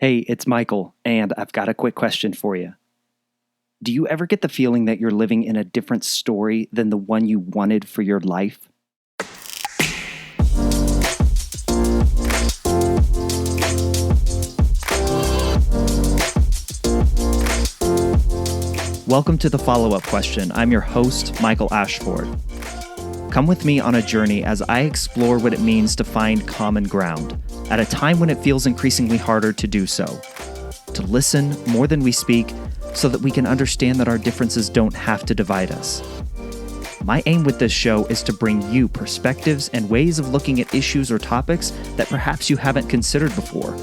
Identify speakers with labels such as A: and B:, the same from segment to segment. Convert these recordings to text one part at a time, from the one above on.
A: Hey, it's Michael, and I've got a quick question for you. Do you ever get the feeling that you're living in a different story than the one you wanted for your life? Welcome to the follow-up question. I'm your host, Michael Ashford. Come with me on a journey as I explore what it means to find common ground at a time when it feels increasingly harder to do so. To listen more than we speak so that we can understand that our differences don't have to divide us. My aim with this show is to bring you perspectives and ways of looking at issues or topics that perhaps you haven't considered before.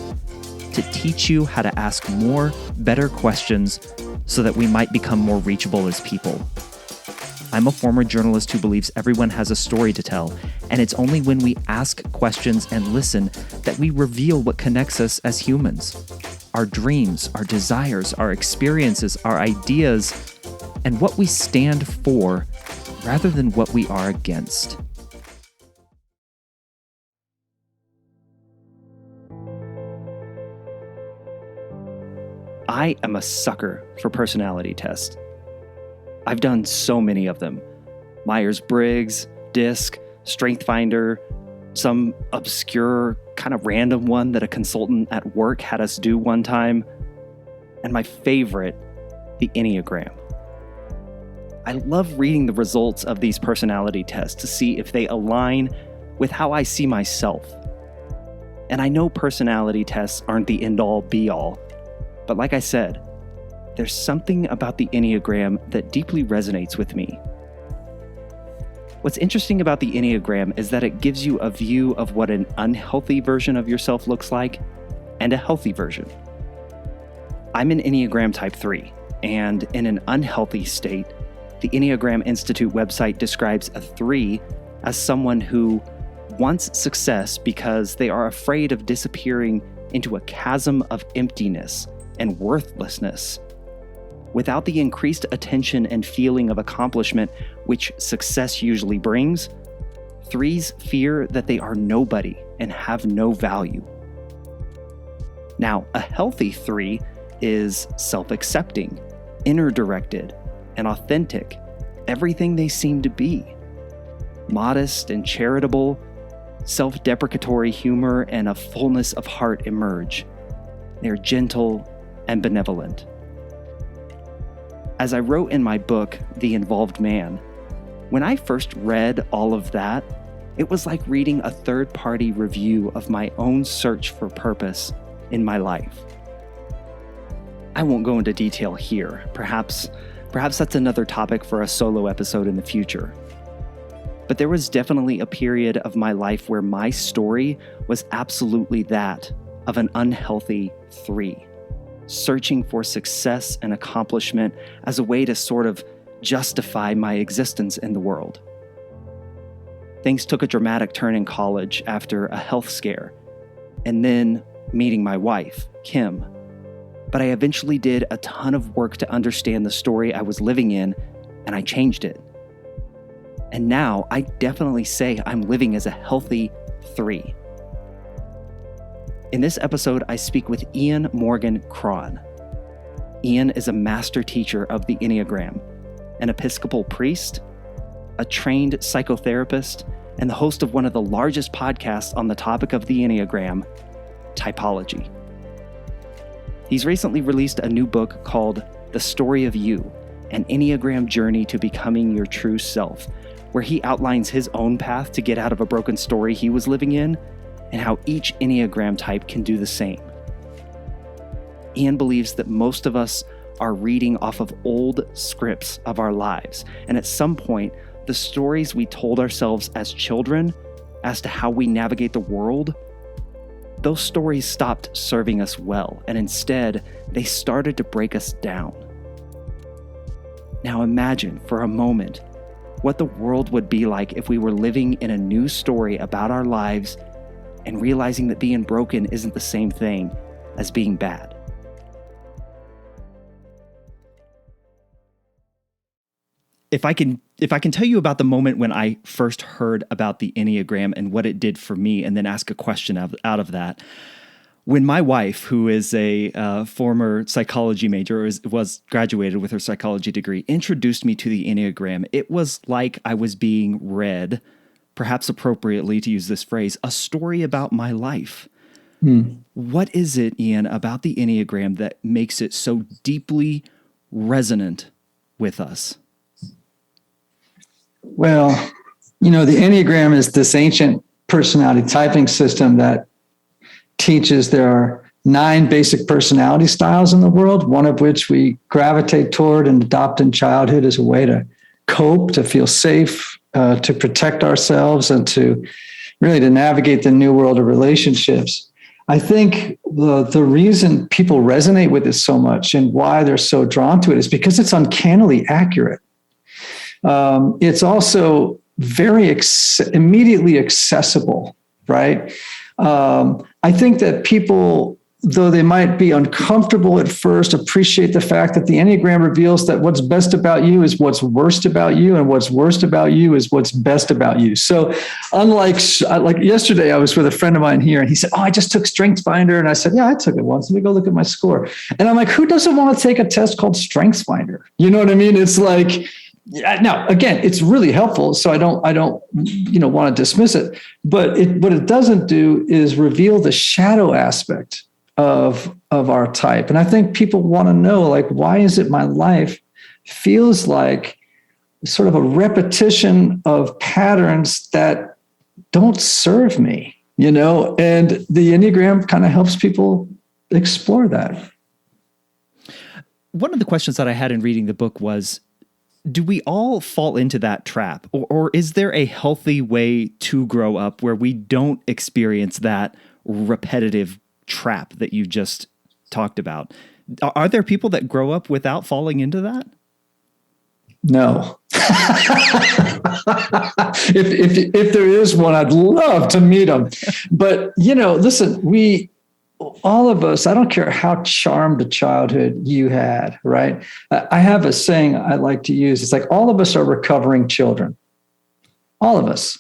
A: To teach you how to ask more, better questions so that we might become more reachable as people. I'm a former journalist who believes everyone has a story to tell, and it's only when we ask questions and listen that we reveal what connects us as humans. Our dreams, our desires, our experiences, our ideas, and what we stand for rather than what we are against. I am a sucker for personality tests. I've done so many of them. Myers-Briggs, DISC, StrengthsFinder, some obscure, kind of random one that a consultant at work had us do one time, and my favorite, the Enneagram. I love reading the results of these personality tests to see if they align with how I see myself. And I know personality tests aren't the end-all, be-all, but like I said, there's something about the Enneagram that deeply resonates with me. What's interesting about the Enneagram is that it gives you a view of what an unhealthy version of yourself looks like and a healthy version. I'm an Enneagram Type 3, and in an unhealthy state, the Enneagram Institute website describes a 3 as someone who wants success because they are afraid of disappearing into a chasm of emptiness and worthlessness. Without the increased attention and feeling of accomplishment which success usually brings, 3s fear that they are nobody and have no value. Now, a healthy 3 is self-accepting, inner-directed, and authentic, everything they seem to be. Modest and charitable, self-deprecatory humor and a fullness of heart emerge. They're gentle and benevolent. As I wrote in my book, The Involved Man, when I first read all of that, it was like reading a third-party review of my own search for purpose in my life. I won't go into detail here. Perhaps that's another topic for a solo episode in the future. But there was definitely a period of my life where my story was absolutely that of an unhealthy 3. Searching for success and accomplishment as a way to sort of justify my existence in the world. Things took a dramatic turn in college after a health scare, and then meeting my wife, Kim. But I eventually did a ton of work to understand the story I was living in, and I changed it. And now I definitely say I'm living as a healthy 3. In this episode, I speak with Ian Morgan Cron. Ian is a master teacher of the Enneagram, an Episcopal priest, a trained psychotherapist, and the host of one of the largest podcasts on the topic of the Enneagram, Typology. He's recently released a new book called The Story of You, an Enneagram Journey to Becoming Your True Self, where he outlines his own path to get out of a broken story he was living in and how each Enneagram type can do the same. Ian believes that most of us are reading off of old scripts of our lives, and at some point, the stories we told ourselves as children as to how we navigate the world, those stories stopped serving us well, and instead, they started to break us down. Now imagine for a moment what the world would be like if we were living in a new story about our lives and realizing that being broken isn't the same thing as being bad. If I can tell you about the moment when I first heard about the Enneagram and what it did for me, and then ask a question out of that, When my wife, who is a former psychology major, was graduated with her psychology degree, introduced me to the Enneagram, it was like I was being read, perhaps appropriately to use this phrase, a story about my life. What is it, Ian, about the Enneagram that makes it so deeply resonant with us?
B: Well, the Enneagram is this ancient personality typing system that teaches there are 9 basic personality styles in the world, one of which we gravitate toward and adopt in childhood as a way to cope, to feel safe, to protect ourselves, and to navigate the new world of relationships. I think the reason people resonate with it so much and why they're so drawn to it is because it's uncannily accurate. It's also very immediately accessible, right? I think that people, though they might be uncomfortable at first, appreciate the fact that the Enneagram reveals that what's best about you is what's worst about you, and what's worst about you is what's best about you. So unlike, like yesterday, I was with a friend of mine here, and he said, I just took StrengthsFinder. And I said, yeah, I took it once. Let me go look at my score. And I'm like, who doesn't want to take a test called StrengthsFinder? You know what I mean? It's like, now, again, it's really helpful, so I don't, want to dismiss it. But what it doesn't do is reveal the shadow aspect of our type. And I think people want to know, like, why is it my life feels like sort of a repetition of patterns that don't serve me, And the Enneagram kind of helps people explore that.
A: One of the questions that I had in reading the book was, do we all fall into that trap? Or is there a healthy way to grow up where we don't experience that repetitive trap that you just talked about? Are there people that grow up without falling into that?
B: No. if there is one, I'd love to meet them. But, listen, all of us, I don't care how charmed a childhood you had, right? I have a saying I like to use. It's like all of us are recovering children. All of us.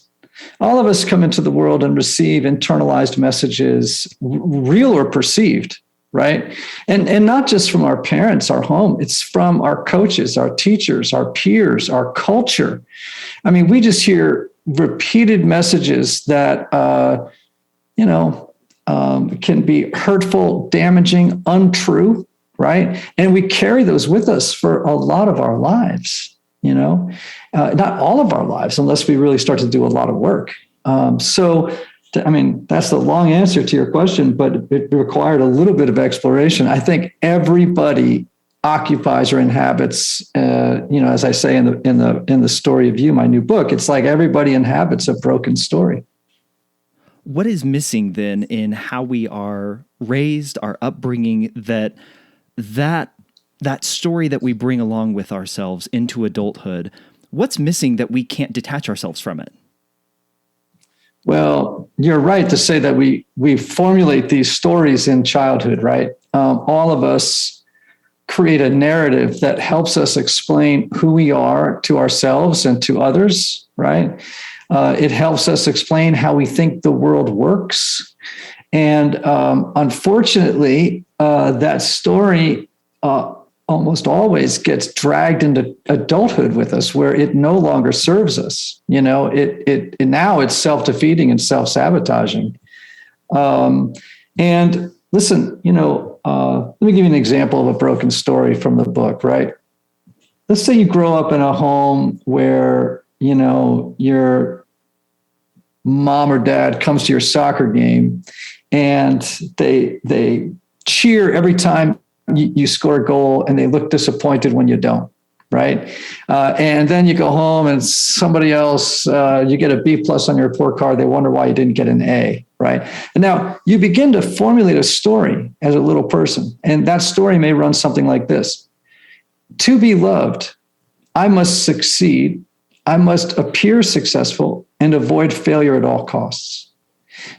B: All of us come into the world and receive internalized messages, real or perceived, right? And not just from our parents, our home. It's from our coaches, our teachers, our peers, our culture. I mean, we just hear repeated messages that, can be hurtful, damaging, untrue, right? And we carry those with us for a lot of our lives, not all of our lives, unless we really start to do a lot of work. That's the long answer to your question, but it required a little bit of exploration. I think everybody occupies or inhabits, as I say in the Story of You, my new book, it's like everybody inhabits a broken story.
A: What is missing then in how we are raised, our upbringing, that story that we bring along with ourselves into adulthood? What's missing that we can't detach ourselves from it?
B: Well, you're right to say that we formulate these stories in childhood, right? All of us create a narrative that helps us explain who we are to ourselves and to others, right? It helps us explain how we think the world works. And unfortunately, that story almost always gets dragged into adulthood with us, where it no longer serves us. Now it's self-defeating and self-sabotaging. And listen, let me give you an example of a broken story from the book, right? Let's say you grow up in a home where your mom or dad comes to your soccer game and they cheer every time you score a goal, and they look disappointed when you don't, right? And then you go home and somebody else, you get a B+ on your report card. They wonder why you didn't get an A, right? And now you begin to formulate a story as a little person. And that story may run something like this. To be loved, I must succeed. I must appear successful and avoid failure at all costs.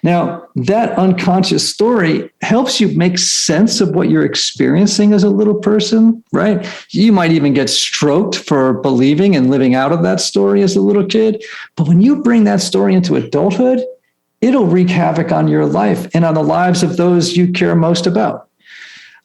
B: Now, that unconscious story helps you make sense of what you're experiencing as a little person, right? You might even get stroked for believing and living out of that story as a little kid. But when you bring that story into adulthood, it'll wreak havoc on your life and on the lives of those you care most about.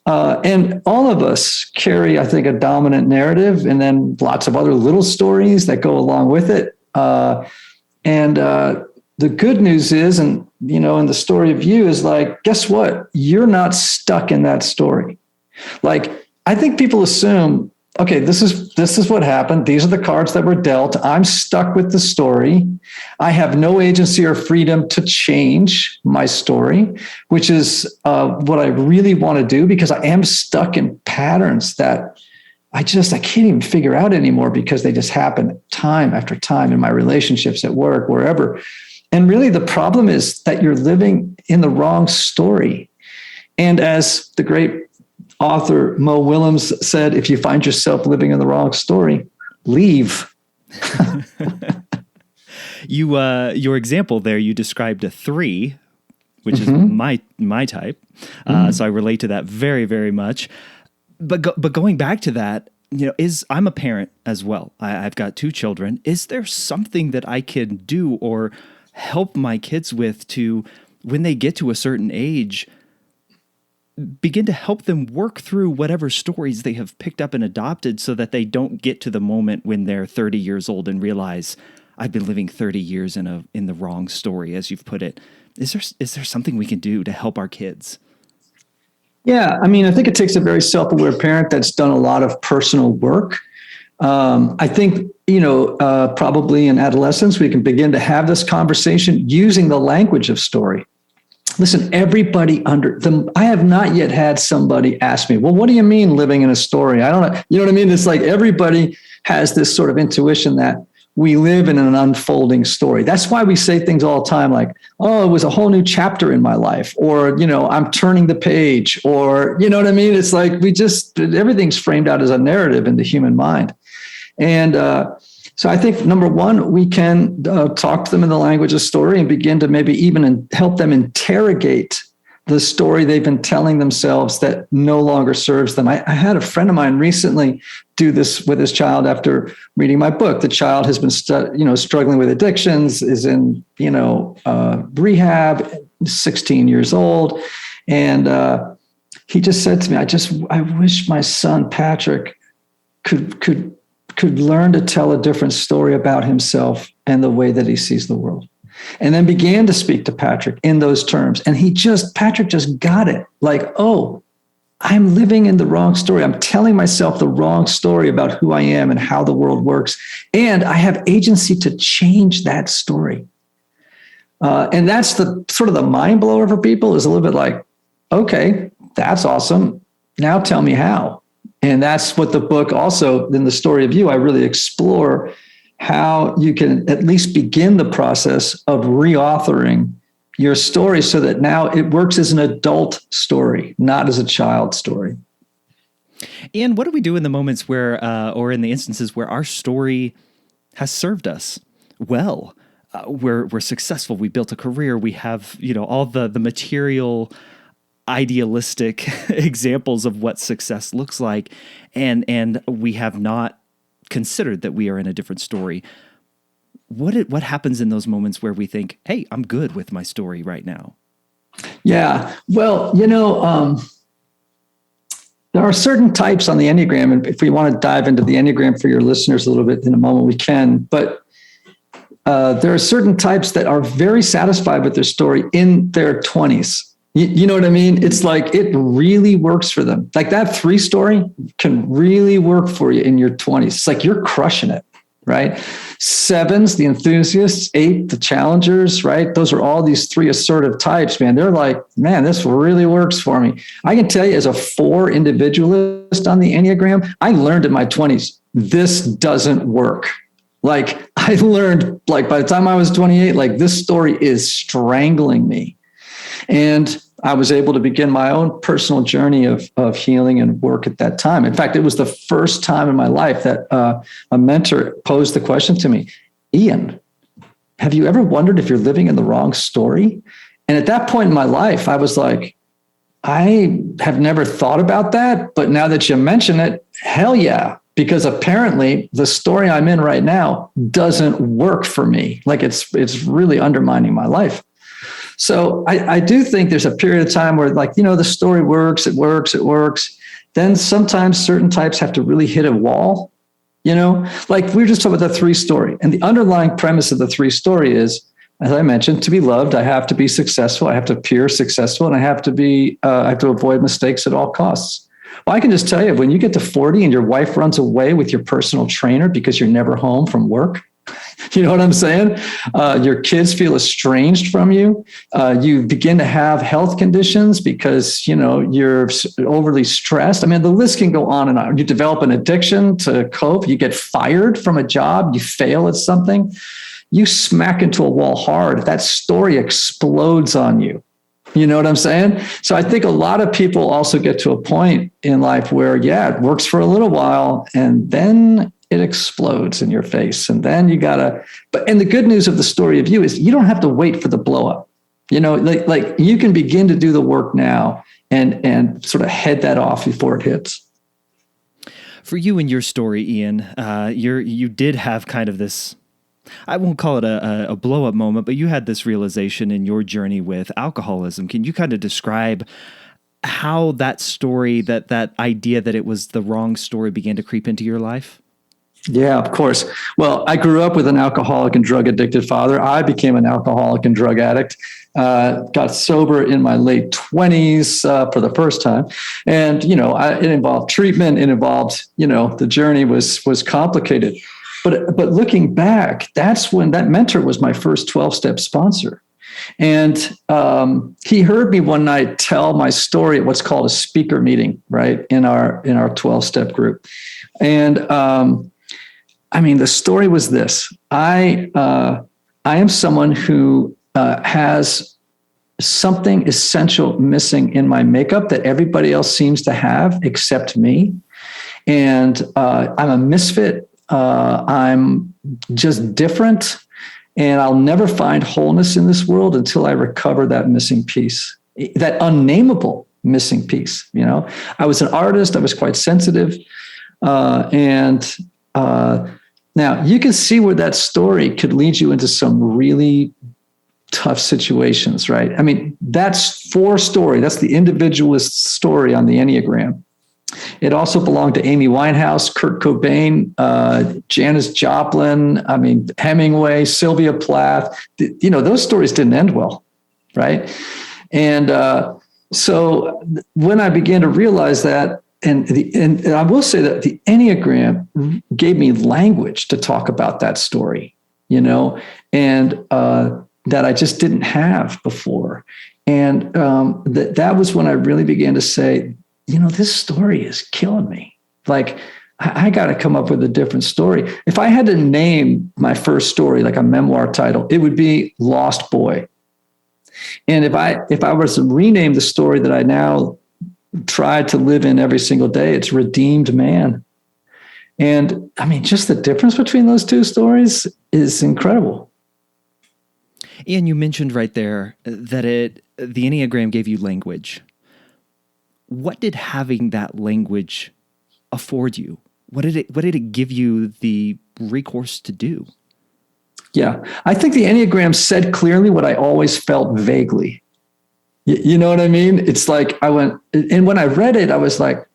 B: And all of us carry, I think, a dominant narrative and then lots of other little stories that go along with it. And the good news is, and, in the story of you is like, guess what? You're not stuck in that story. Like, I think people assume, okay, this is what happened. These are the cards that were dealt. I'm stuck with the story. I have no agency or freedom to change my story, which is what I really want to do, because I am stuck in patterns that I can't even figure out anymore, because they just happen time after time in my relationships, at work, wherever. And really the problem is that you're living in the wrong story. And as the great author Mo Willems said, if you find yourself living in the wrong story, leave.
A: Your example there, you described a 3, which is my type. So I relate to that very, very much. But going back to that, I'm a parent as well. I've got 2 children. Is there something that I can do or help my kids with to, when they get to a certain age, begin to help them work through whatever stories they have picked up and adopted, so that they don't get to the moment when they're 30 years old and realize, I've been living 30 years in the wrong story, as you've put it. Is there something we can do to help our kids?
B: Yeah, I think it takes a very self-aware parent that's done a lot of personal work. I think, probably in adolescence, we can begin to have this conversation using the language of story. Listen, everybody I have not yet had somebody ask me, well, what do you mean living in a story? I don't know. You know what I mean? It's like everybody has this sort of intuition that we live in an unfolding story. That's why we say things all the time like, oh, it was a whole new chapter in my life, or, I'm turning the page, or, you know what I mean? It's like everything's framed out as a narrative in the human mind. And so I think, number one, we can talk to them in the language of story and begin to maybe even help them interrogate the story they've been telling themselves that no longer serves them. I had a friend of mine recently do this with his child after reading my book. The child has been struggling with addictions, is in rehab, 16 years old. And he just said to me, I wish my son Patrick could learn to tell a different story about himself and the way that he sees the world. And then began to speak to Patrick in those terms. And Patrick just got it. Like, oh, I'm living in the wrong story. I'm telling myself the wrong story about who I am and how the world works. And I have agency to change that story. And that's the sort of the mind blower for people, is a little bit like, okay, that's awesome. Now tell me how. And that's what the book also, in the story of you, I really explore how you can at least begin the process of reauthoring your story so that now it works as an adult story, not as a child story.
A: And what do we do in the moments where, or in the instances where our story has served us well? We're successful. We built a career. We have, all the material, idealistic examples of what success looks like. And we have not considered that we are in a different story. What happens in those moments where we think, hey, I'm good with my story right now?
B: Yeah. Well, there are certain types on the Enneagram, and if we want to dive into the Enneagram for your listeners a little bit in a moment, we can. But there are certain types that are very satisfied with their story in their 20s. You know what I mean? It's like it really works for them. Like that 3 story can really work for you in your 20s. It's like you're crushing it, right? 7s, the enthusiasts. 8, the challengers, right? Those are all these 3 assertive types, man. They're like, man, this really works for me. I can tell you, as a 4 individualist on the Enneagram, I learned in my 20s, this doesn't work. Like I learned, like by the time I was 28, like this story is strangling me. And I was able to begin my own personal journey of healing and work at that time. In fact, it was the first time in my life that a mentor posed the question to me, Ian, have you ever wondered if you're living in the wrong story? And at that point in my life, I was like, I have never thought about that. But now that you mention it, hell yeah. Because apparently the story I'm in right now doesn't work for me. Like it's really undermining my life. So I do think there's a period of time where, like, the story works, it works. Then sometimes certain types have to really hit a wall, like we were just talking about the 3-story. And the underlying premise of the 3-story is, as I mentioned, to be loved, I have to be successful, I have to appear successful, and I have to avoid mistakes at all costs. Well, I can just tell you, when you get to 40 and your wife runs away with your personal trainer because you're never home from work, you know what I'm saying? Your kids feel estranged from you. You begin to have health conditions because, you're overly stressed. I mean, the list can go on and on. You develop an addiction to cope. You get fired from a job. You fail at something. You smack into a wall hard. That story explodes on you. You know what I'm saying? So I think a lot of people also get to a point in life where, it works for a little while and then it explodes in your face. And then and the good news of the story of you is you don't have to wait for the blow up. Like you can begin to do the work now and sort of head that off before it hits.
A: For you in your story, Ian, you did have kind of this, I won't call it a blow up moment, but you had this realization in your journey with alcoholism. Can you kind of describe how that story, that idea that it was the wrong story began to creep into your life?
B: Yeah, of course. Well, I grew up with an alcoholic and drug addicted father. I became an alcoholic and drug addict, got sober in my late 20s for the first time. And, it involved treatment. It involved, the journey was complicated. But looking back, that's when that mentor was my first 12-step sponsor. And he heard me one night tell my story at what's called a speaker meeting, right, in our 12-step group. And the story was this. I am someone who has something essential missing in my makeup that everybody else seems to have except me. And I'm a misfit. I'm just different. And I'll never find wholeness in this world until I recover that missing piece, that unnameable missing piece. I was an artist. I was quite sensitive. Now you can see where that story could lead you into some really tough situations, right? I mean, that's 4-story. That's the individualist story on the Enneagram. It also belonged to Amy Winehouse, Kurt Cobain, Janis Joplin, Hemingway, Sylvia Plath. Those stories didn't end well, right? And so when I began to realize that, and I will say that the Enneagram gave me language to talk about that story, and that I just didn't have before. And that was when I really began to say, this story is killing me. Like, I got to come up with a different story. If I had to name my first story, like a memoir title, it would be Lost Boy. And if I was to rename the story that I now try to live in every single day, it's Redeemed Man. And just the difference between those two stories is incredible.
A: Ian, you mentioned right there that the Enneagram gave you language. What did having that language afford you? What did it give you the recourse to do?
B: Yeah, I think the Enneagram said clearly what I always felt vaguely. You know what I mean? It's like and when I read it, I was like,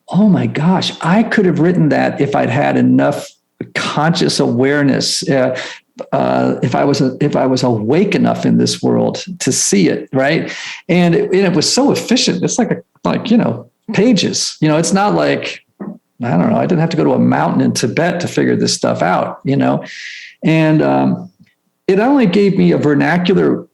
B: oh my gosh, I could have written that if I'd had enough conscious awareness. If I was awake enough in this world to see it, right? And it was so efficient. It's like pages. It's not like, I don't know, I didn't have to go to a mountain in Tibet to figure this stuff out, And it only gave me a vernacular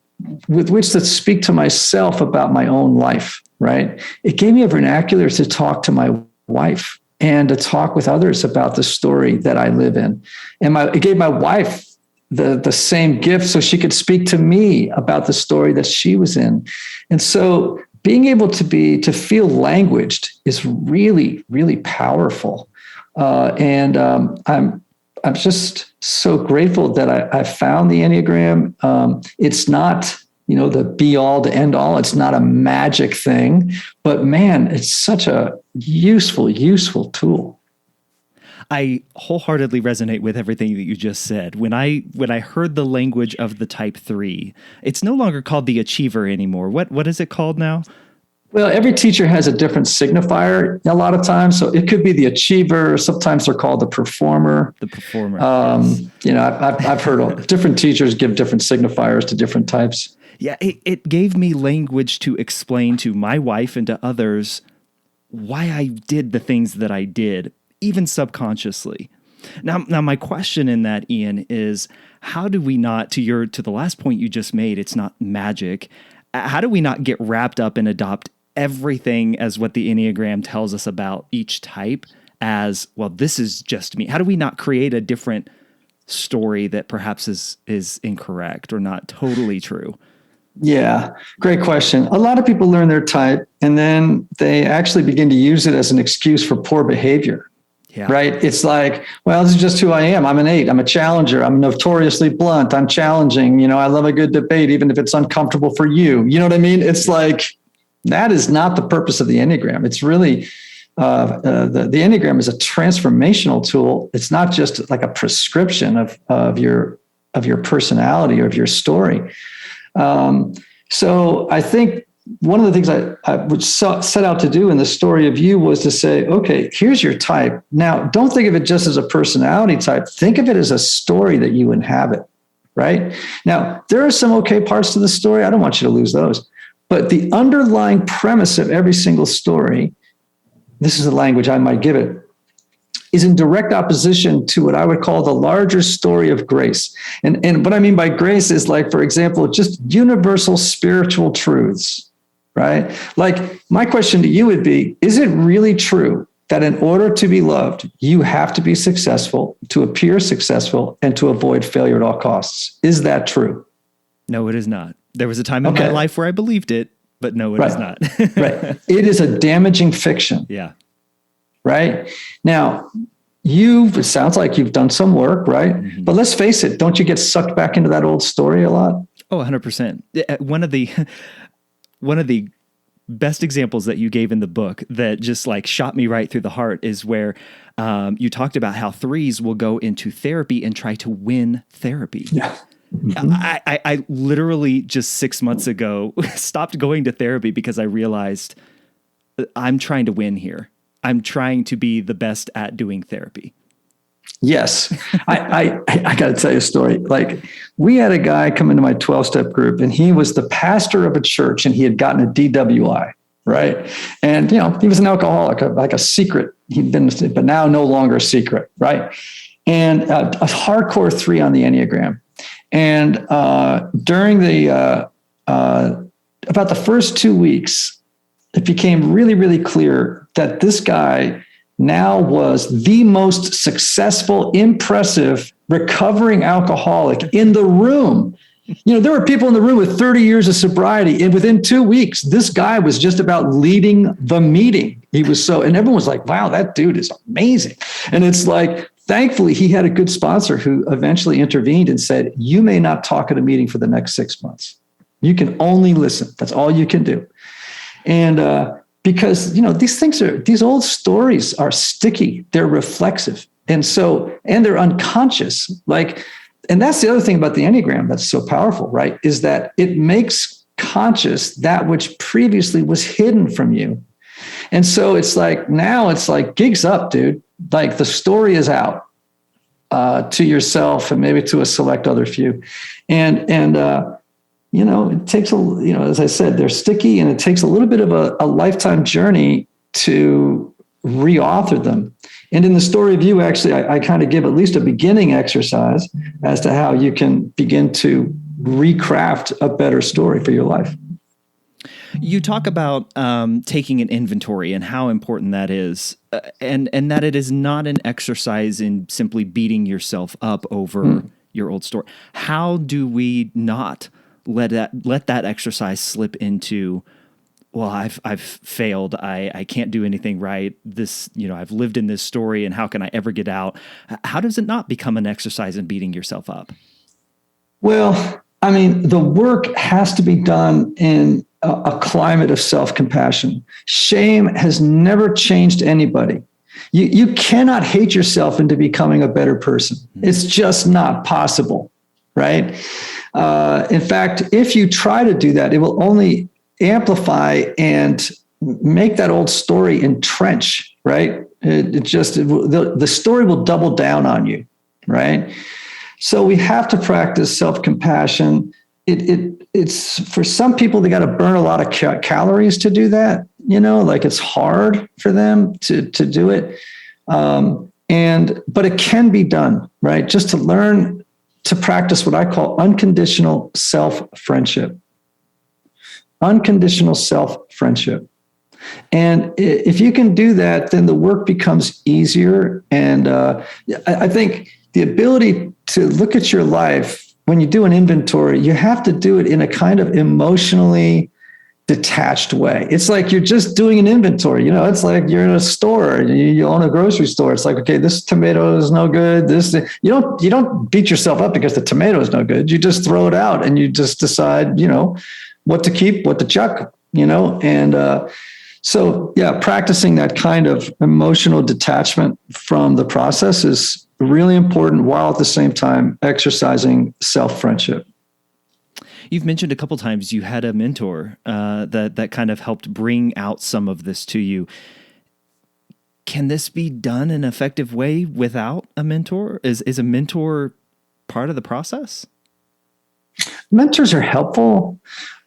B: with which to speak to myself about my own life, right? It gave me a vernacular to talk to my wife and to talk with others about the story that I live in. And it gave my wife the same gift so she could speak to me about the story that she was in. And so being able to feel languaged is really, really powerful. And I'm just so grateful that I found the Enneagram. It's not, the be all to end all. It's not a magic thing, but man, it's such a useful tool.
A: I wholeheartedly resonate with everything that you just said. When I heard the language of the type 3, it's no longer called the achiever anymore. What is it called now?
B: Well, every teacher has a different signifier a lot of times. So it could be the achiever. Sometimes they're called the performer.
A: The performer. Yes.
B: I've heard different teachers give different signifiers to different types.
A: Yeah, it gave me language to explain to my wife and to others why I did the things that I did, even subconsciously. Now my question in that, Ian, is how do we not, to the last point you just made, it's not magic. How do we not get wrapped up and adopt everything as what the Enneagram tells us about each type as, well, this is just me? How do we not create a different story that perhaps is incorrect or not totally true?
B: Yeah, great question. A lot of people learn their type and then they actually begin to use it as an excuse for poor behavior. Yeah. Right? It's like, well, this is just who I am. I'm an 8. I'm a challenger. I'm notoriously blunt. I'm challenging. I love a good debate, even if it's uncomfortable for you. You know what I mean? It's like, that is not the purpose of the Enneagram. It's really, the Enneagram is a transformational tool. It's not just like a prescription of your personality or of your story. So I think one of the things I would set out to do in the story of you was to say, okay, here's your type. Now, don't think of it just as a personality type. Think of it as a story that you inhabit, right? Now, there are some okay parts to the story. I don't want you to lose those. But the underlying premise of every single story, this is the language I might give it, is in direct opposition to what I would call the larger story of grace. And what I mean by grace is, like, for example, just universal spiritual truths, right? Like, my question to you would be, is it really true that in order to be loved, you have to be successful, to appear successful, and to avoid failure at all costs? Is that true?
A: No, it is not. There was a time in my life where I believed it, but no, it is not.
B: Right. It is a damaging fiction.
A: Yeah.
B: Right? Now, it sounds like you've done some work, right? Mm-hmm. But let's face it, don't you get sucked back into that old story a lot?
A: Oh, 100%. One of the best examples that you gave in the book that just like shot me right through the heart is where you talked about how 3s will go into therapy and try to win therapy.
B: Yeah.
A: Mm-hmm. I literally just 6 months ago stopped going to therapy because I realized I'm trying to win here. I'm trying to be the best at doing therapy.
B: Yes. I got to tell you a story. Like, we had a guy come into my 12-step group, and he was the pastor of a church, and he had gotten a DWI, right? And, he was an alcoholic, like a secret. He'd been, but now no longer a secret, right? And a hardcore 3 on the Enneagram. And during about the first 2 weeks, it became really, really clear that this guy now was the most successful, impressive, recovering alcoholic in the room. There were people in the room with 30 years of sobriety, and within 2 weeks, this guy was just about leading the meeting. He was and everyone was like, wow, that dude is amazing. And it's like, thankfully, he had a good sponsor who eventually intervened and said, you may not talk at a meeting for the next 6 months. You can only listen. That's all you can do. And because, these old stories are sticky, they're reflexive. And they're unconscious. And that's the other thing about the Enneagram that's so powerful, right? Is that it makes conscious that which previously was hidden from you. And so it's like, now it's like, gigs up, dude. Like, the story is out to yourself and maybe to a select other few. And it takes as I said, they're sticky, and it takes a little bit of a lifetime journey to reauthor them. And in the story of you, actually, I kind of give at least a beginning exercise as to how you can begin to recraft a better story for your life.
A: You talk about taking an inventory and how important that is, and that it is not an exercise in simply beating yourself up over your old story. How do we not let that exercise slip into, well, I've failed. I can't do anything right. This, I've lived in this story, and how can I ever get out? How does it not become an exercise in beating yourself up?
B: Well, I mean, the work has to be done in a climate of self-compassion. Shame has never changed anybody. You cannot hate yourself into becoming a better person. It's just not possible, right? In fact, if you try to do that, it will only amplify and make that old story entrench, right? The story will double down on you, right? So we have to practice self-compassion. It's for some people, they got to burn a lot of calories to do that. Like it's hard for them to do it. But it can be done, right? Just to learn to practice what I call unconditional self-friendship. Unconditional self-friendship. And if you can do that, then the work becomes easier. And I think the ability to look at your life, when you do an inventory, you have to do it in a kind of emotionally detached way. It's like you're just doing an inventory. It's like you're in a store, you own a grocery store. It's like, okay, this tomato is no good. You don't beat yourself up because the tomato is no good. You just throw it out and you just decide, what to keep, what to chuck, so yeah, practicing that kind of emotional detachment from the process is really important, while at the same time exercising self-friendship.
A: You've mentioned a couple times you had a mentor that kind of helped bring out some of this to you. Can this be done in an effective way without a mentor? Is a mentor part of the process?
B: Mentors are helpful,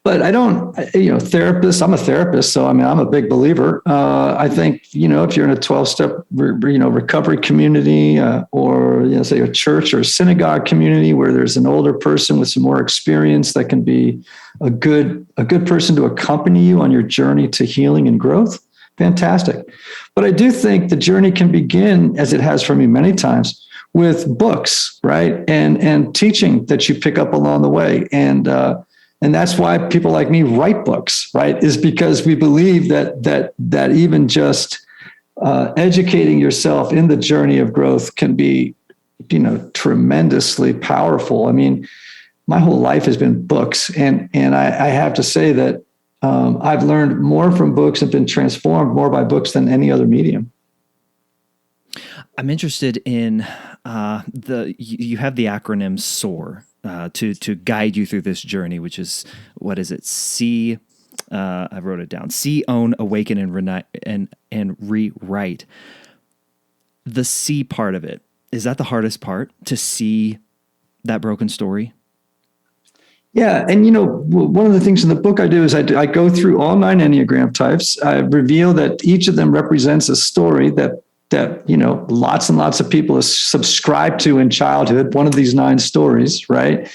B: but I don't, therapists, I'm a therapist. So, I'm a big believer. I think, if you're in a 12-step, recovery community or, say a church or a synagogue community where there's an older person with some more experience that can be a good person to accompany you on your journey to healing and growth, fantastic. But I do think the journey can begin, as it has for me many times, with books, right? And teaching that you pick up along the way. And that's why people like me write books, right? Is because we believe that even just educating yourself in the journey of growth can be, tremendously powerful. I mean, my whole life has been books, and I have to say that I've learned more from books and been transformed more by books than any other medium.
A: I'm interested in you have the acronym SOAR. To guide you through this journey, which is, what is it? I wrote it down. See, own, awaken, and rewrite. The see part of it, is that the hardest part, to see that broken story?
B: Yeah. And, one of the things in the book I do is I go through all 9 Enneagram types. I reveal that each of them represents a story that lots and lots of people subscribe to in childhood, one of these 9 stories, right?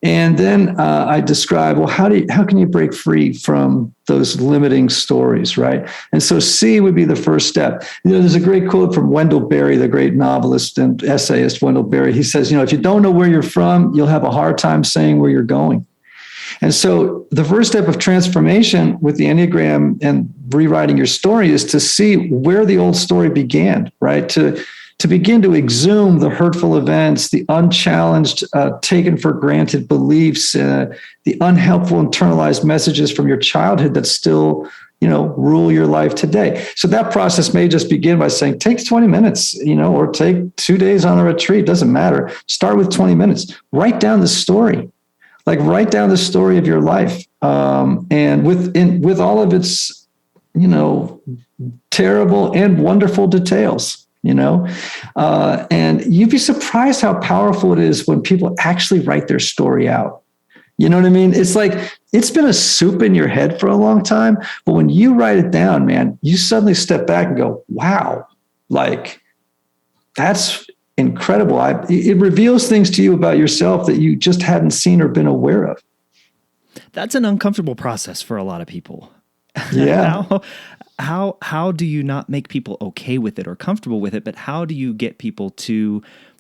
B: And then I describe, well, how can you break free from those limiting stories, right? And so C would be the first step. There's a great quote from Wendell Berry, the great novelist and essayist Wendell Berry. He says, if you don't know where you're from, you'll have a hard time saying where you're going. And so the first step of transformation with the Enneagram and rewriting your story is to see where the old story began, right? To begin to exhume the hurtful events, the unchallenged, taken for granted beliefs, the unhelpful internalized messages from your childhood that still, rule your life today. So that process may just begin by saying, take 20 minutes, or take 2 days on a retreat, doesn't matter. Start with 20 minutes, write down the story. Write down the story of your life, and with all of its, terrible and wonderful details, and you'd be surprised how powerful it is when people actually write their story out. You know what I mean? It's like, it's been a soup in your head for a long time, but when you write it down, man, you suddenly step back and go, wow, that's incredible. It reveals things to you about yourself that you just hadn't seen or been aware of.
A: That's an uncomfortable process for a lot of people.
B: Yeah.
A: How do you not make people okay with it or comfortable with it, but how do you get people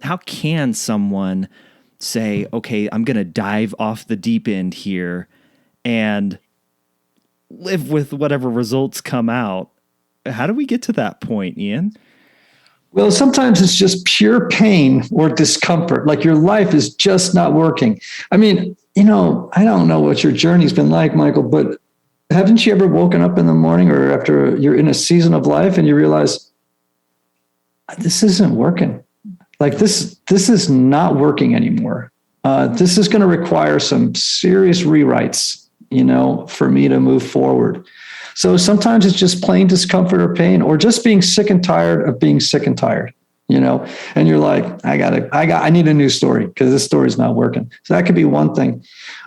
A: how can someone say, okay, I'm going to dive off the deep end here and live with whatever results come out? How do we get to that point, Ian?
B: Well, sometimes it's just pure pain or discomfort. Like your life is just not working. I mean, I don't know what your journey's been like, Michael, but haven't you ever woken up in the morning or after you're in a season of life and you realize, this isn't working. Like this is not working anymore. This is going to require some serious rewrites, for me to move forward. So sometimes it's just plain discomfort or pain, or just being sick and tired of being sick and tired, and you're like, I need a new story because this story is not working. So that could be one thing.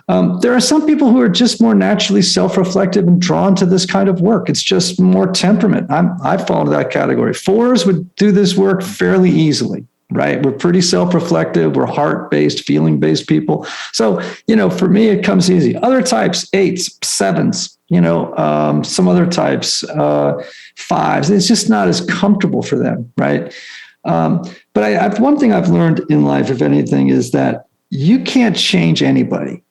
B: There are some people who are just more naturally self-reflective and drawn to this kind of work. It's just more temperament. I fall into that category. 4s would do this work fairly easily. Right. We're pretty self-reflective. We're heart-based, feeling-based people. So, for me, it comes easy. Other types, 8s, 7s, some other types, 5s. It's just not as comfortable for them. Right. But one thing I've learned in life, if anything, is that you can't change anybody.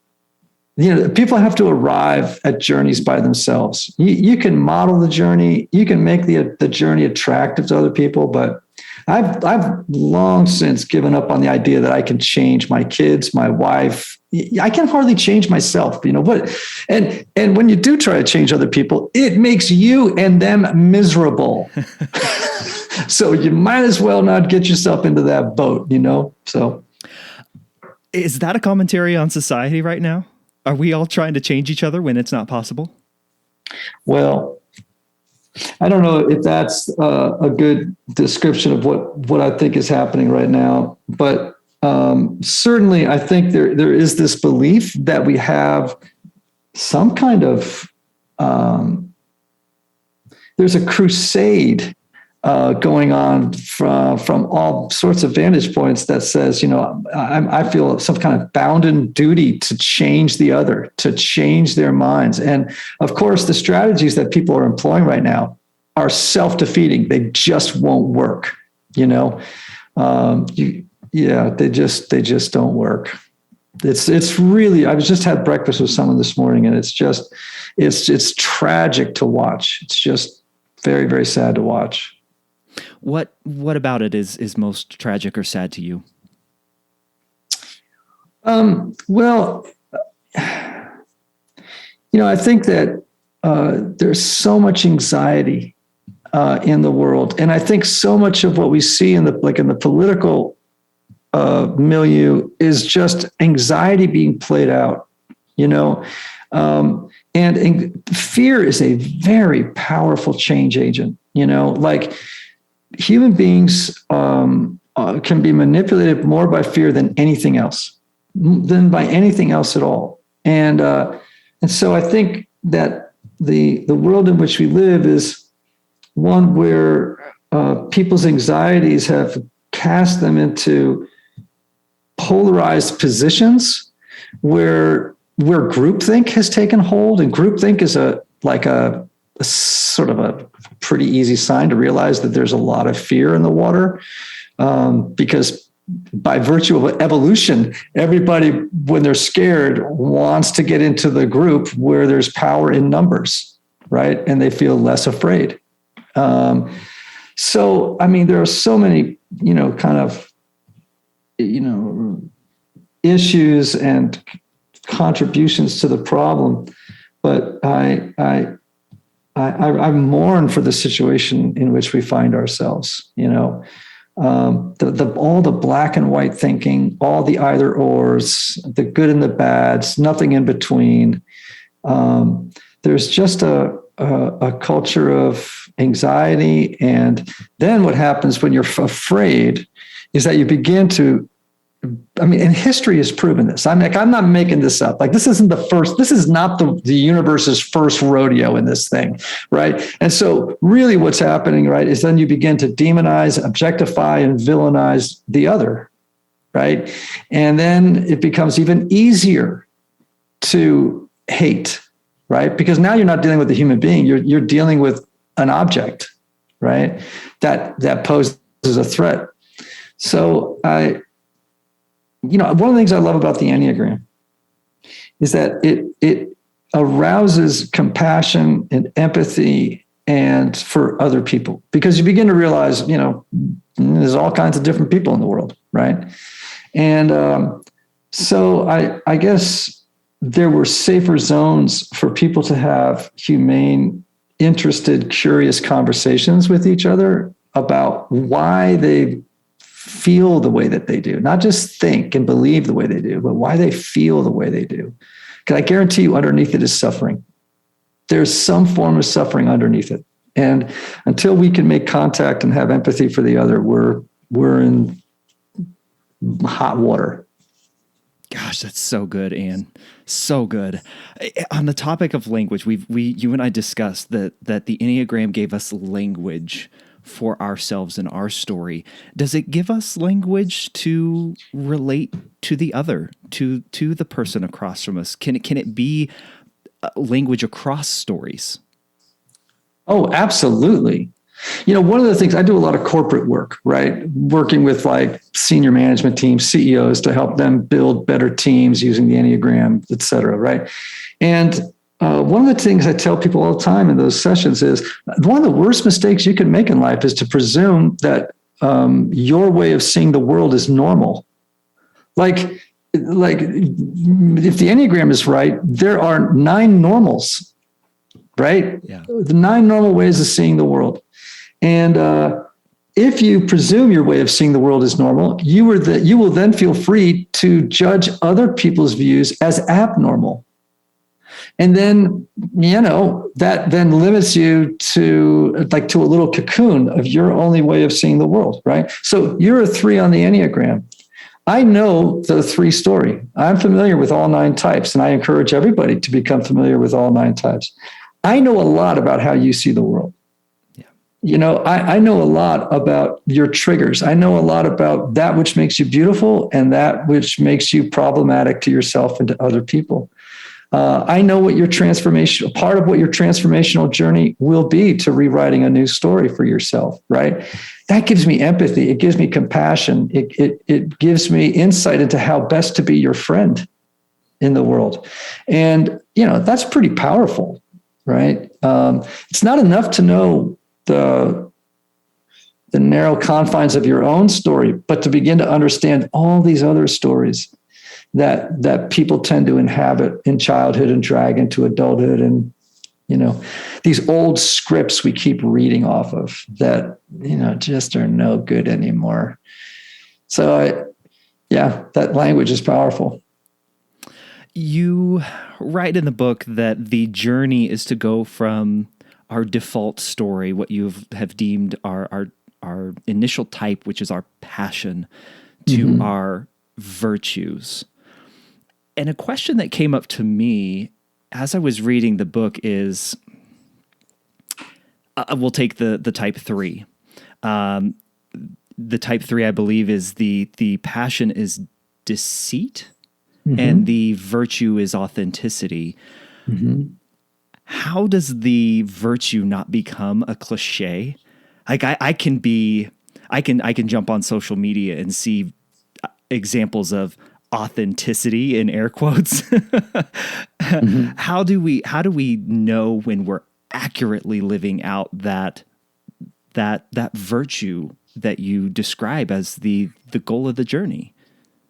B: People have to arrive at journeys by themselves. You can model the journey. You can make the journey attractive to other people, but I've long since given up on the idea that I can change my kids, my wife. I can hardly change myself, but and when you do try to change other people, it makes you and them miserable. So you might as well not get yourself into that boat, So
A: is that a commentary on society right now? Are we all trying to change each other when it's not possible?
B: Well, I don't know if that's a good description of what I think is happening right now, but certainly I think there is this belief that we have some kind of there's a crusade going on from all sorts of vantage points that says, I feel some kind of bounden duty to change the other, to change their minds. And of course, the strategies that people are employing right now are self-defeating. They just won't work. They just don't work. It's really, I just had breakfast with someone this morning, and it's tragic to watch. It's just very, very sad to watch.
A: What about it is most tragic or sad to you?
B: Well, I think that there's so much anxiety in the world, and I think so much of what we see in the political milieu is just anxiety being played out. And fear is a very powerful change agent. Like human beings can be manipulated more by fear than anything else, at all. And so I think that the world in which we live is one where people's anxieties have cast them into polarized positions where groupthink has taken hold, and groupthink is a sort of a pretty easy sign to realize that there's a lot of fear in the water, because by virtue of evolution, everybody, when they're scared, wants to get into the group where there's power in numbers, right? And they feel less afraid. So, I mean, there are so many, issues and contributions to the problem, but I mourn for the situation in which we find ourselves. All the black and white thinking, all the either ors, the good and the bads, nothing in between. There's just a culture of anxiety, and then what happens when you're afraid is that you begin to. And history has proven this. I'm not making this up. Like, this is not the universe's first rodeo in this thing, right? And so really what's happening, right, is then you begin to demonize, objectify, and villainize the other, right? And then it becomes even easier to hate, right? Because now you're not dealing with a human being, you're dealing with an object, right? That poses a threat. So one of the things I love about the Enneagram is that it arouses compassion and empathy and for other people, because you begin to realize, there's all kinds of different people in the world, right? And so I guess there were safer zones for people to have humane, interested, curious conversations with each other about why they feel the way that they do, not just think and believe the way they do, but why they feel the way they do. Because I guarantee you underneath it is suffering. There's some form of suffering underneath it. And until we can make contact and have empathy for the other, we're in hot water.
A: Gosh, that's so good, Ian. So good. On the topic of language, you and I discussed that the Enneagram gave us language for ourselves and our story. Does it give us language to relate to the other, to the person across from us? Can it be language across stories?
B: Oh, absolutely. One of the things, I do a lot of corporate work, right? Working with like senior management teams, CEOs, to help them build better teams using the Enneagram, et cetera, right? And one of the things I tell people all the time in those sessions is one of the worst mistakes you can make in life is to presume that your way of seeing the world is normal. Like if the Enneagram is right, there are 9 normals, right?
A: Yeah.
B: The 9 normal ways of seeing the world. And if you presume your way of seeing the world is normal, you will then feel free to judge other people's views as abnormal. And then, that then limits you to a little cocoon of your only way of seeing the world, right? So you're a 3 on the Enneagram. I know the 3 story. I'm familiar with all 9 types, and I encourage everybody to become familiar with all 9 types. I know a lot about how you see the world. I know a lot about your triggers. I know a lot about that which makes you beautiful and that which makes you problematic to yourself and to other people. I know what your part of what your transformational journey will be to rewriting a new story for yourself, right? That gives me empathy. It gives me compassion. It gives me insight into how best to be your friend in the world. And, that's pretty powerful, right? It's not enough to know the narrow confines of your own story, but to begin to understand all these other stories that people tend to inhabit in childhood and drag into adulthood. And, these old scripts we keep reading off of that, just are no good anymore. So that language is powerful.
A: You write in the book that the journey is to go from our default story, what you have deemed our initial type, which is our passion, to our virtues. And a question that came up to me as I was reading the book is, we'll take the type 3. The type 3, I believe, is the passion is deceit, and the virtue is authenticity. How does the virtue not become a cliche? Like I can jump on social media and see examples of authenticity in air quotes. How do we know when we're accurately living out that virtue that you describe as the goal of the journey?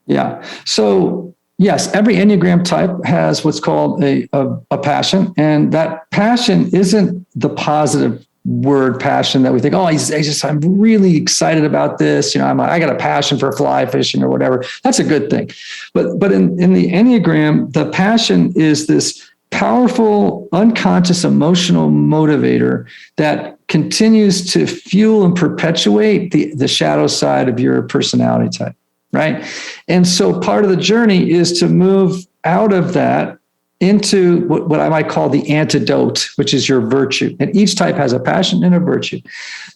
B: Yeah. So yes, every Enneagram type has what's called a passion, and that passion isn't the positive word passion that we think, I'm really excited about this. I got a passion for fly fishing or whatever. That's a good thing. But in the Enneagram, the passion is this powerful, unconscious emotional motivator that continues to fuel and perpetuate the shadow side of your personality type. Right. And so part of the journey is to move out of that into what I might call the antidote, which is your virtue. And each type has a passion and a virtue.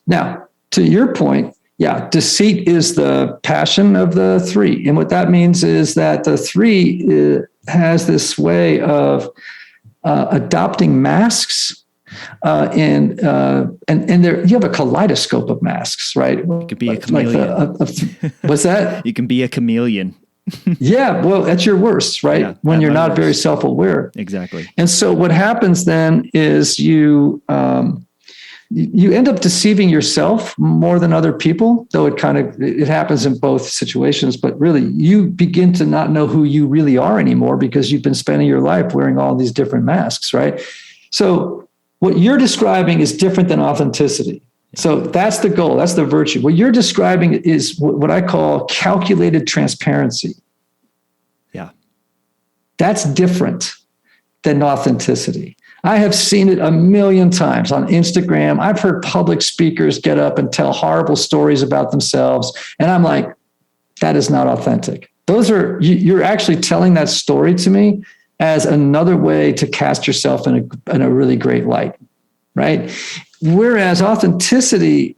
B: Now, to your point, deceit is the passion of the 3. And what that means is that the 3 has this way of adopting masks. And there you have a kaleidoscope of masks, right?
A: You could be a chameleon.
B: What's that?
A: You can be a chameleon.
B: Yeah, well, that's your worst, right?
A: Yeah,
B: when you're not very self-aware.
A: Exactly.
B: And so what happens then is you end up deceiving yourself more than other people, though it happens in both situations. But really, you begin to not know who you really are anymore because you've been spending your life wearing all these different masks, right? So what you're describing is different than authenticity. So that's the goal. That's the virtue. What you're describing is what I call calculated transparency.
A: Yeah.
B: That's different than authenticity. I have seen it a million times on Instagram. I've heard public speakers get up and tell horrible stories about themselves. And I'm like, that is not authentic. You're actually telling that story to me as another way to cast yourself in a really great light, right? Whereas authenticity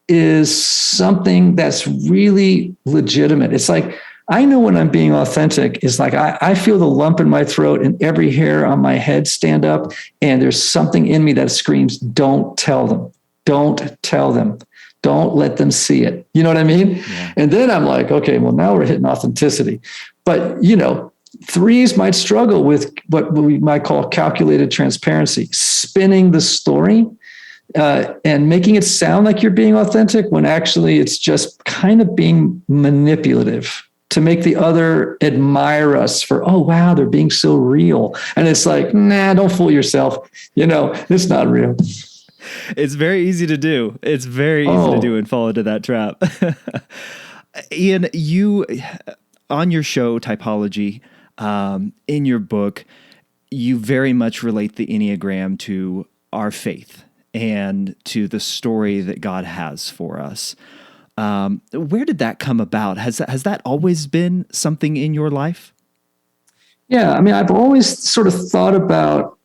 B: is something that's really legitimate. It's like, I know when I'm being authentic, it's like I feel the lump in my throat and every hair on my head stand up, and there's something in me that screams, don't tell them. Don't tell them. Don't let them see it. You know what I mean? Yeah. And then I'm like, okay, well, now we're hitting authenticity. But, threes might struggle with what we might call calculated transparency, spinning the story and making it sound like you're being authentic when actually it's just kind of being manipulative to make the other admire us for, oh, wow, they're being so real. And it's like, nah, don't fool yourself. It's not real.
A: It's very easy to do. It's very easy to do and fall into that trap. Ian, you, on your show, Typology, in your book, you very much relate the Enneagram to our faith and to the story that God has for us. Where did that come about? Has that always been something in your life?
B: Yeah, I mean, I've always sort of thought about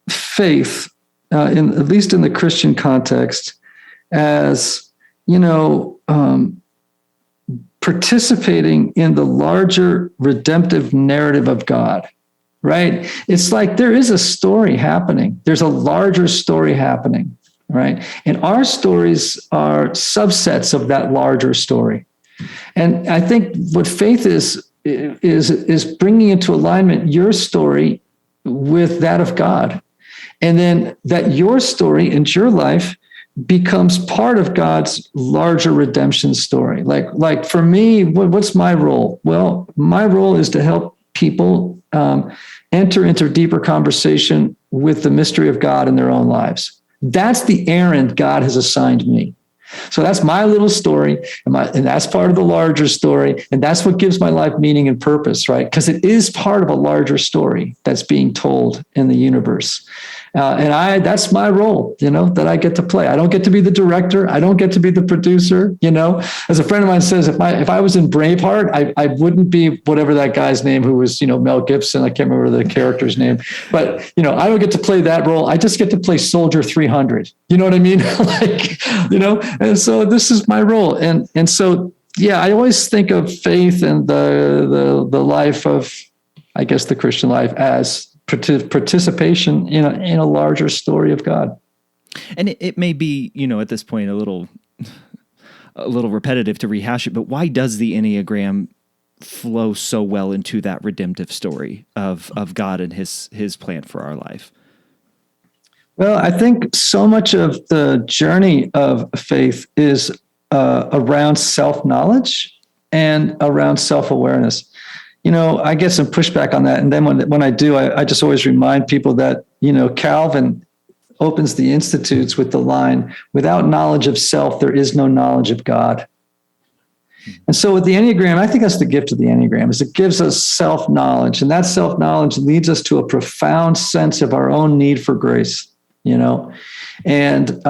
B: faith, at least in the Christian context, as participating in the larger redemptive narrative of God. Right? It's like there is a story happening. There's a larger story happening. Right. And our stories are subsets of that larger story. And I think what faith is bringing into alignment your story with that of God. And then that your story and your life becomes part of God's larger redemption story. Like for me, what's my role? Well, my role is to help people enter into deeper conversation with the mystery of God in their own lives. That's the errand God has assigned me. So that's my little story, and that's part of the larger story, and that's what gives my life meaning and purpose, right? Because it is part of a larger story that's being told in the universe. And that's my role, that I get to play. I don't get to be the director. I don't get to be the producer, As a friend of mine says, if I was in Braveheart, I wouldn't be whatever that guy's name who was, Mel Gibson. I can't remember the character's name. But, I don't get to play that role. I just get to play Soldier 300. You know what I mean? And so this is my role. And so, yeah, I always think of faith and the life of, I guess, the Christian life as participation in a larger story of God.
A: And it may be, at this point, a little repetitive to rehash it, but why does the Enneagram flow so well into that redemptive story of God and his plan for our life?
B: Well, I think so much of the journey of faith is around self-knowledge and around self-awareness. I get some pushback on that. And then when I do, I just always remind people that, Calvin opens the Institutes with the line, without knowledge of self, there is no knowledge of God. And so with the Enneagram, I think that's the gift of the Enneagram, is it gives us self-knowledge. And that self-knowledge leads us to a profound sense of our own need for grace, And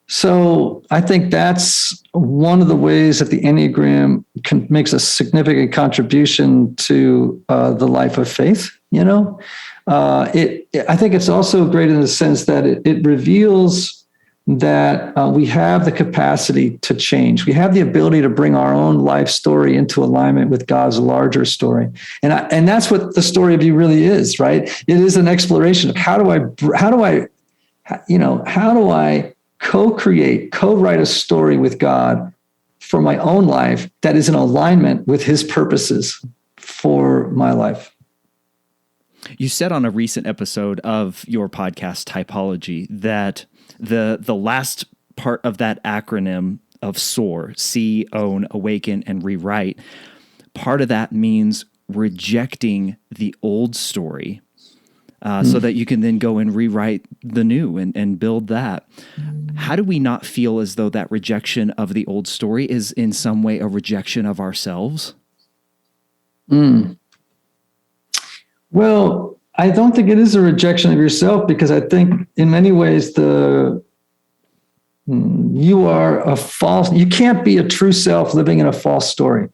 B: so I think that's one of the ways that the Enneagram makes a significant contribution to the life of faith. I think it's also great in the sense that it reveals that we have the capacity to change. We have the ability to bring our own life story into alignment with God's larger story. And that's what the story of you really is, right? It is an exploration of how do I co-write a story with God for my own life that is in alignment with his purposes for my life.
A: You said on a recent episode of your podcast, Typology, that the last part of that acronym of SOAR, see, own, awaken, and rewrite, part of that means rejecting the old story so that you can then go and rewrite the new and build that. How do we not feel as though that rejection of the old story is in some way a rejection of ourselves?
B: Well, I don't think it is a rejection of yourself, because I think in many ways you can't be a true self living in a false story.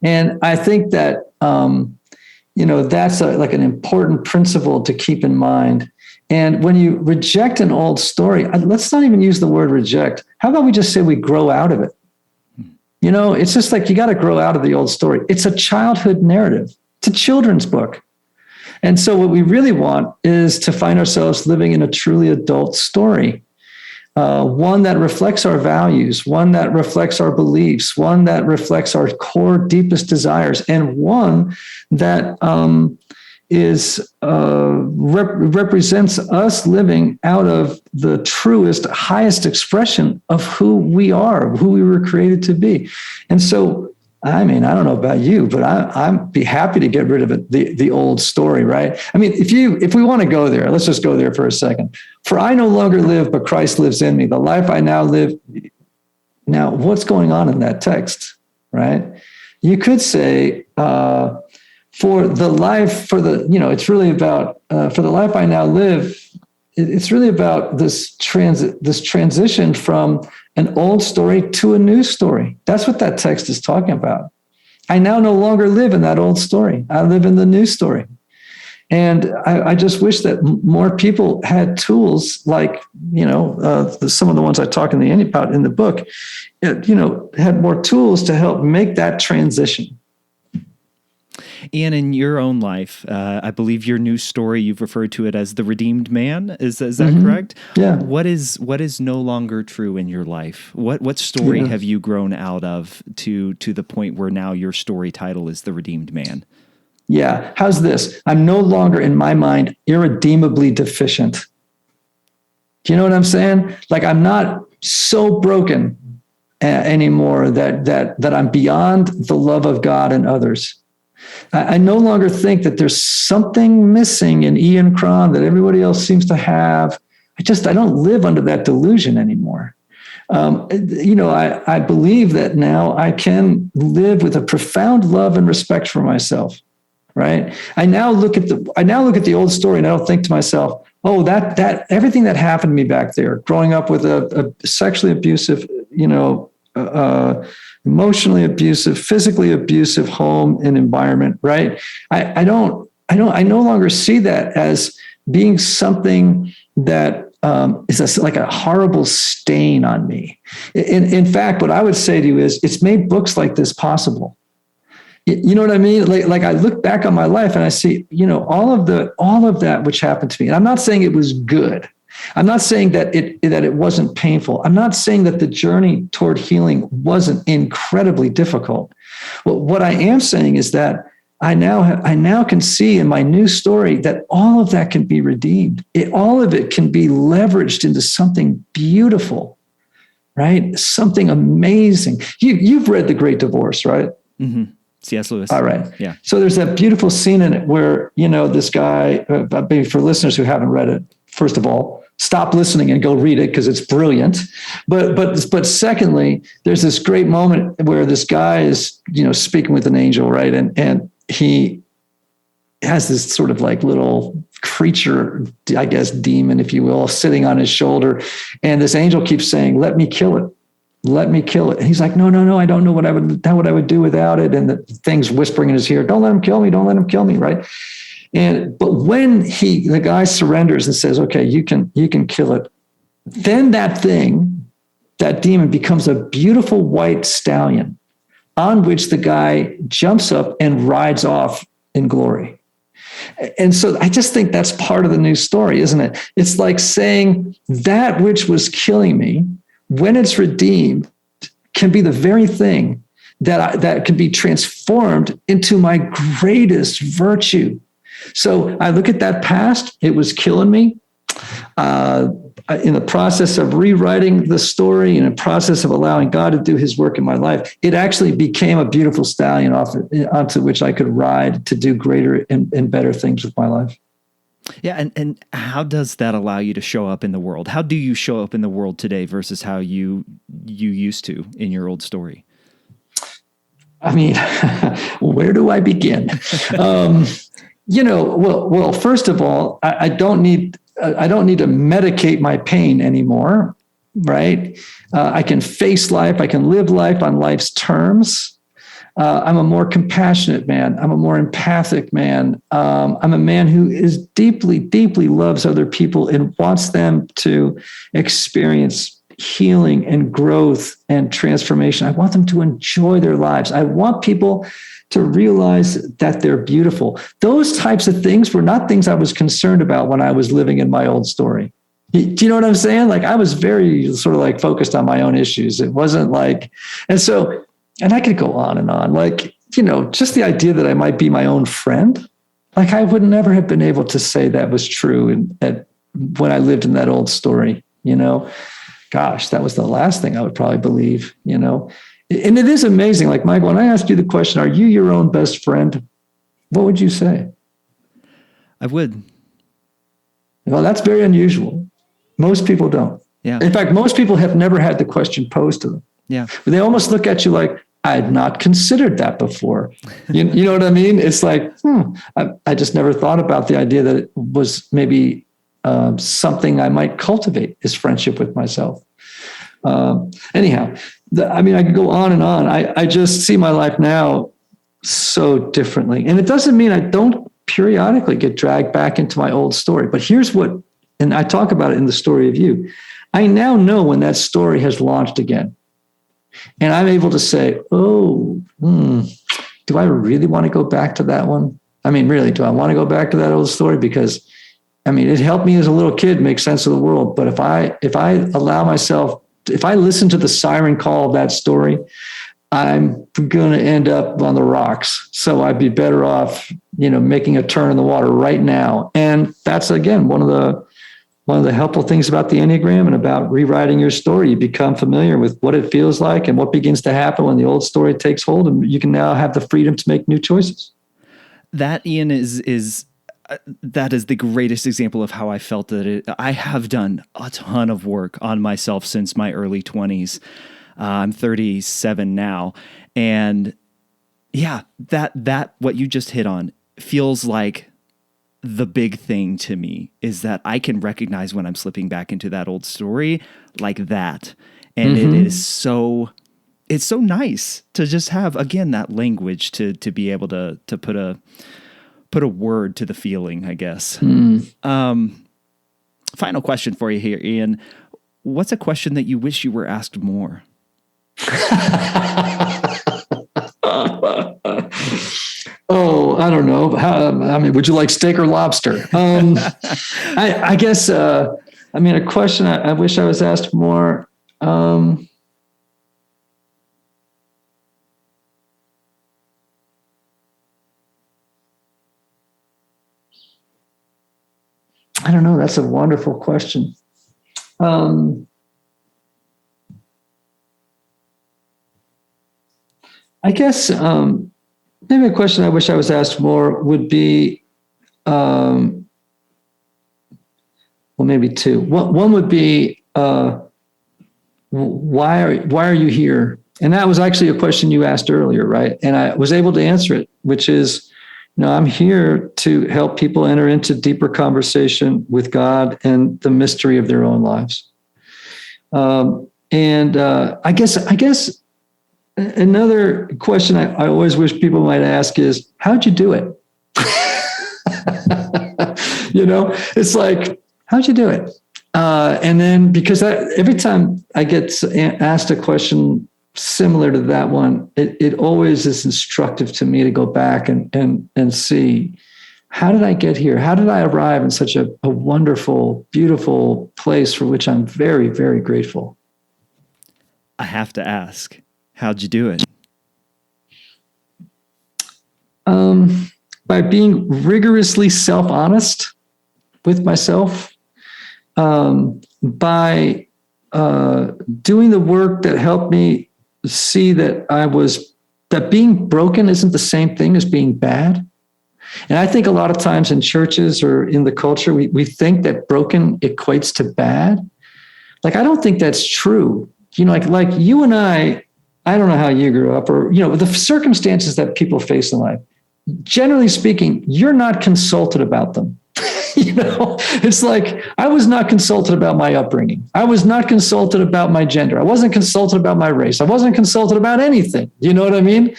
B: And I think that, that's like an important principle to keep in mind. And when you reject an old story, let's not even use the word reject. How about we just say we grow out of it? It's just like, you got to grow out of the old story. It's a childhood narrative. It's a children's book. And so what we really want is to find ourselves living in a truly adult story. One that reflects our values, one that reflects our beliefs, one that reflects our core, deepest desires, and one that represents us living out of the truest, highest expression of who we are, who we were created to be. And so, I don't know about you, but I'd be happy to get rid of it, the old story, right? If we want to go there, let's just go there for a second. For I no longer live, but Christ lives in me. The life I now live. Now, what's going on in that text, right? You could say, it's really about, for the life I now live, it's really about this transition from an old story to a new story. That's what that text is talking about. I now no longer live in that old story. I live in the new story. And I just wish that more people had tools like, some of the ones I talk about in the book, had more tools to help make that transition.
A: Ian, in your own life, I believe your new story, you've referred to it as the redeemed man. Is that correct?
B: Yeah.
A: What is no longer true in your life? What story have you grown out of to the point where now your story title is the redeemed man?
B: Yeah. How's this? I'm no longer, in my mind, irredeemably deficient. Do you know what I'm saying? Like, I'm not so broken anymore that I'm beyond the love of God and others. I no longer think that there's something missing in Ian Cron that everybody else seems to have. I don't live under that delusion anymore. I believe that now I can live with a profound love and respect for myself. Right? I now look at the old story and I don't think to myself, oh, that everything that happened to me back there, growing up with a sexually abusive, emotionally abusive, physically abusive home and environment, right? I no longer see that as being something that is like a horrible stain on me. In fact, what I would say to you is, it's made books like this possible. You know what I mean? Like I look back on my life and I see, all of that which happened to me. And I'm not saying it was good. I'm not saying that it wasn't painful. I'm not saying that the journey toward healing wasn't incredibly difficult. Well, what I am saying is that I now can see in my new story that all of that can be redeemed. All of it can be leveraged into something beautiful, right? Something amazing. You've read The Great Divorce, right?
A: Mm-hmm. C.S. Lewis.
B: All right.
A: Yeah.
B: So there's that beautiful scene in it where, this guy, maybe for listeners who haven't read it, first of all, stop listening and go read it because it's brilliant. But secondly, there's this great moment where this guy is, speaking with an angel, right? And he has this sort of like little creature, I guess, demon, if you will, sitting on his shoulder. And this angel keeps saying, let me kill it. Let me kill it. And he's like, no, I don't know what I would do without it. And the thing's whispering in his ear, don't let him kill me. Don't let him kill me. Right. But when the guy surrenders and says, okay, you can kill it. Then that demon becomes a beautiful white stallion on which the guy jumps up and rides off in glory. And so I just think that's part of the new story, isn't it? It's like saying that which was killing me, when it's redeemed, can be the very thing that can be transformed into my greatest virtue. So I look at that past, it was killing me. In the process of rewriting the story, in the process of allowing God to do his work in my life, it actually became a beautiful stallion onto which I could ride to do greater and better things with my life.
A: Yeah. And how does that allow you to show up in the world? How do you show up in the world today versus how you used to in your old story?
B: I mean, where do I begin? Well, first of all, I don't need to medicate my pain anymore, right? I can face life. I can live life on life's terms. I'm a more compassionate man. I'm a more empathic man. I'm a man who is deeply, deeply loves other people and wants them to experience healing and growth and transformation. I want them to enjoy their lives. I want people to realize that they're beautiful. Those types of things were not things I was concerned about when I was living in my old story. Do you know what I'm saying? Like, I was very sort of like focused on my own issues. It wasn't like, and I could go on and on, like, just the idea that I might be my own friend. Like, I would never have been able to say that was true when I lived in that old story, gosh, that was the last thing I would probably believe, and it is amazing. Like, Michael, when I asked you the question, are you your own best friend? What would you say?
A: I would.
B: Well, that's very unusual. Most people don't.
A: Yeah.
B: In fact, most people have never had the question posed to them.
A: Yeah.
B: They almost look at you like, I had not considered that before. You know what I mean? It's like, I just never thought about the idea that it was maybe something I might cultivate, is friendship with myself. Anyhow, I could go on and on. I just see my life now so differently. And it doesn't mean I don't periodically get dragged back into my old story. But here's what, and I talk about it in the story of you. I now know when that story has launched again. And I'm able to say, do I really want to go back to that one? Really, do I want to go back to that old story? Because, it helped me as a little kid make sense of the world. But if I allow myself, if I listen to the siren call of that story, I'm going to end up on the rocks. So I'd be better off, making a turn in the water right now. And that's, again, one of the helpful things about the Enneagram and about rewriting your story. You become familiar with what it feels like and what begins to happen when the old story takes hold, and you can now have the freedom to make new choices.
A: That, Ian, that is the greatest example of how I felt I have done a ton of work on myself since my early 20s. I'm 37 now. And yeah, that what you just hit on feels like the big thing to me, is that I can recognize when I'm slipping back into that old story like that. And it's so nice to just have, again, that language to be able to put a word to the feeling, I guess. Final question for you here, Ian. What's a question that you wish you were asked more?
B: Oh, I don't know. Would you like steak or lobster? I guess, a question I wish I was asked more. I don't know. That's a wonderful question. I guess, maybe a question I wish I was asked more would be, maybe two. One would be, why are you here? And that was actually a question you asked earlier, right? And I was able to answer it, which is, I'm here to help people enter into deeper conversation with God and the mystery of their own lives. I guess another question I always wish people might ask is, how'd you do it? It's like, how'd you do it? And then, because every time I get asked a question similar to that one, it always is instructive to me to go back and see, how did I get here? How did I arrive in such a wonderful, beautiful place for which I'm very, very grateful?
A: I have to ask, how'd you do it?
B: By being rigorously self-honest with myself, by doing the work that helped me see that being broken isn't the same thing as being bad. And I think a lot of times in churches or in the culture, we think that broken equates to bad. Like, I don't think that's true. Like you and I don't know how you grew up, or, the circumstances that people face in life. Generally speaking, you're not consulted about them. It's like, I was not consulted about my upbringing. I was not consulted about my gender. I wasn't consulted about my race. I wasn't consulted about anything. You know what I mean?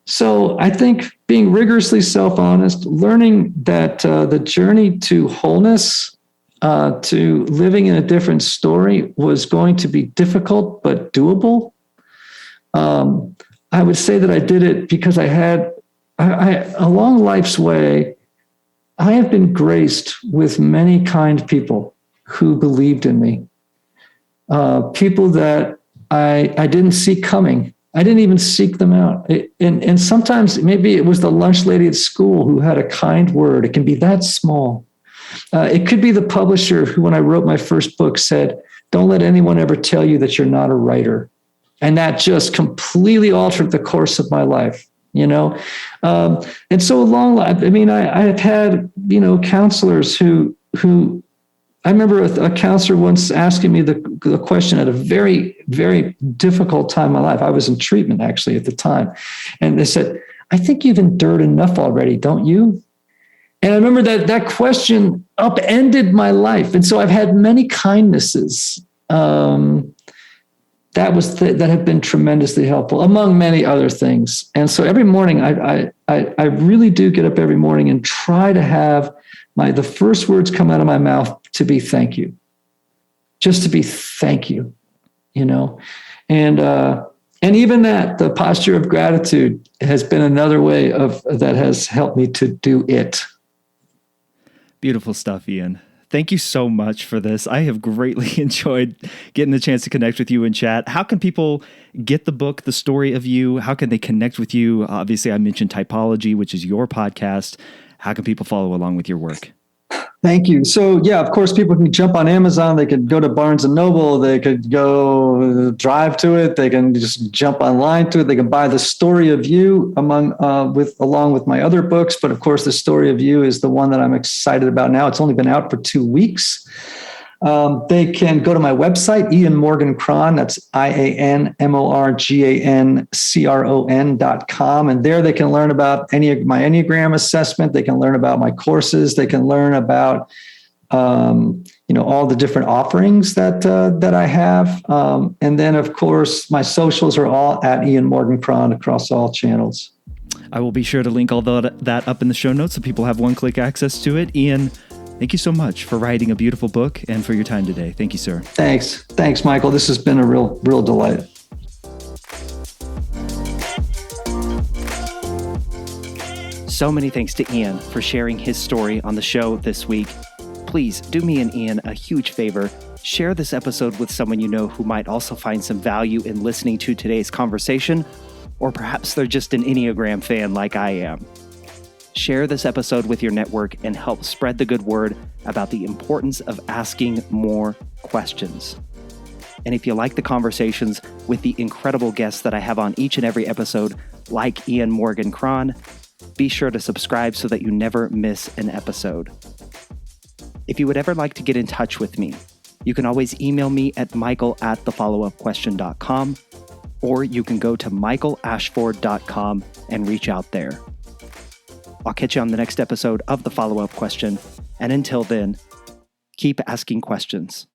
B: So I think being rigorously self-honest, learning that the journey to wholeness, to living in a different story was going to be difficult, but doable. I would say that I did it because I along life's way, I have been graced with many kind people who believed in me. People that I didn't see coming. I didn't even seek them out. And sometimes maybe it was the lunch lady at school who had a kind word. It can be that small. It could be the publisher who, when I wrote my first book, said, "Don't let anyone ever tell you that you're not a writer." And that just completely altered the course of my life, And so along, I've had, counselors who I remember a counselor once asking me the question at a very, very difficult time in my life. I was in treatment actually at the time. And they said, "I think you've endured enough already, don't you?" And I remember that question upended my life. And so I've had many kindnesses that have been tremendously helpful, among many other things. And so every morning, I really do get up every morning and try to have the first words come out of my mouth to be thank you, just to be thank you, and even that, the posture of gratitude has been another way that has helped me to do it.
A: Beautiful stuff, Ian. Thank you so much for this. I have greatly enjoyed getting the chance to connect with you and chat. How can people get the book, The Story of You? How can they connect with you? Obviously, I mentioned Typology, which is your podcast. How can people follow along with your work?
B: Thank you. So, yeah, of course, people can jump on Amazon. They could go to Barnes & Noble. They could go drive to it. They can just jump online to it. They can buy The Story of You along with my other books. But, of course, The Story of You is the one that I'm excited about now. It's only been out for 2 weeks. They can go to my website, Ian Morgan Cron. That's IANMORGANCRON.com. And there they can learn about my Enneagram assessment. They can learn about my courses. They can learn about, all the different offerings that I have. And then, of course, my socials are all at Ian Morgan Cron across all channels.
A: I will be sure to link all that up in the show notes so people have one-click access to it. Ian, thank you so much for writing a beautiful book and for your time today. Thank you, sir.
B: Thanks, Michael. This has been a real delight.
A: So many thanks to Ian for sharing his story on the show this week. Please do me and Ian a huge favor. Share this episode with someone you know who might also find some value in listening to today's conversation, or perhaps they're just an Enneagram fan like I am. Share this episode with your network and help spread the good word about the importance of asking more questions. And if you like the conversations with the incredible guests that I have on each and every episode, like Ian Morgan Cron, be sure to subscribe so that you never miss an episode. If you would ever like to get in touch with me, you can always email me at michael@thefollowupquestion.com, or you can go to michaelashford.com and reach out there. I'll catch you on the next episode of The Follow-Up Question. And until then, keep asking questions.